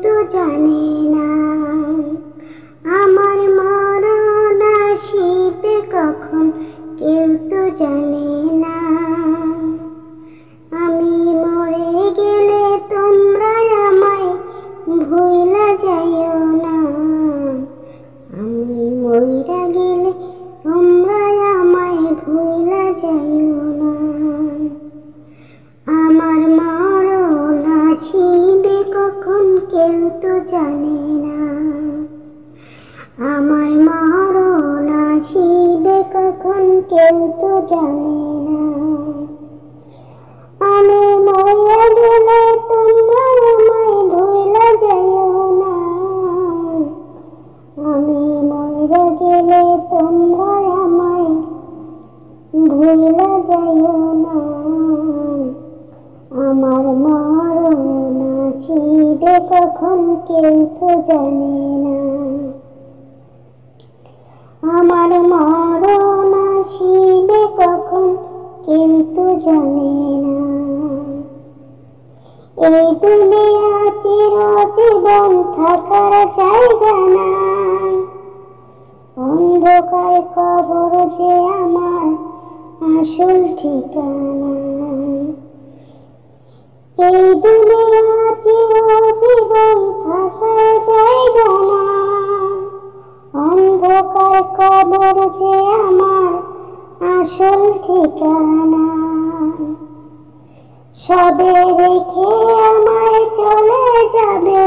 তো জানে না আমার মরণ আসিবে কখন, কেউ তো জানে না। আমি মরে গেলে তোমরা আমায় ভুইলা যাইও না, আমি মইরা গেলে তোমরা আমায় ভুইলা যাইও না। আমার মরণ আসিবে কখন, কেউ তো জানে না আমার মরণ আসিবে কখন, কেউ তো জানে না। আমি মইরা গেলে তোমরা আমায় ভুইলা যাইও না, আমি মইরা গেলে তোমরা আমায় ভুইলা যাইও না। আমার মরণ আসিবে কখন, কেউ তো জানে না আমার মরণ আসিবে কখন, কেউ তো জানে না। এই দুনিয়া চিরজীবন থাকার জায়গা না, অন্ধকার কবর যে আমার আসল ঠিকানা। এই দুনিয়া চিরজীবন থাকার জায়গা না, অন্ধকার কবর যে আমার আসল ঠিকানা। সবে রেখে আমায় চলে যাবে,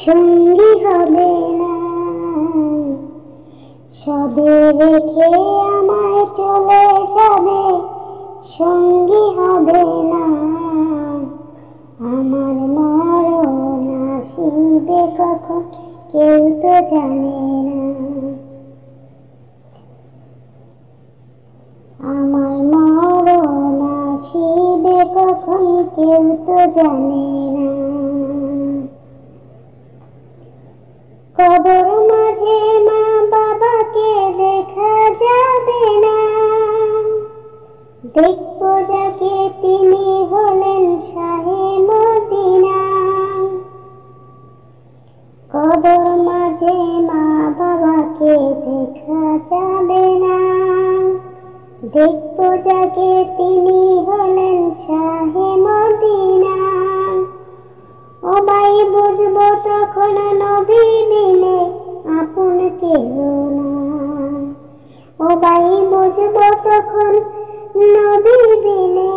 সঙ্গী হবে না। সবে রেখে আমায় চলে যাবে, সঙ্গী হবে না। আমার মরণ আসিবে কখন, কেউ তো জানে না আমার মরণ আসিবে কখন, কেউ তো জানে না। কবর মাঝে মা বাবাকে দেখা যাবে না, দেখবো যাকে তিনি হলেন শাহে মদিনা। কবর মাঝে মা বাবাকে দেখা যাবে না, দেখবো যাকে তিনি হলেন শাহে মদিনা। ও ভাই বুঝবো তখন নবী বিনে আপন কেহ না, ও ভাই বুঝবো তখন নবী বিনে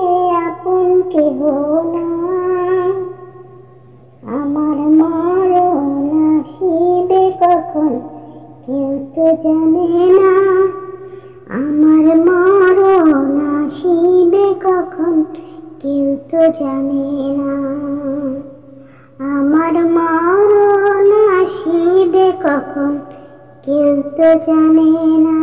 আপন কেহ না। আমার মরণ আসিবে কখন, কেউ তো জানে না আমার মরণ আসিবে কখন, কেউ তো জানে না আমার মরণ আসিবে কখন, কেউ তো জানে না।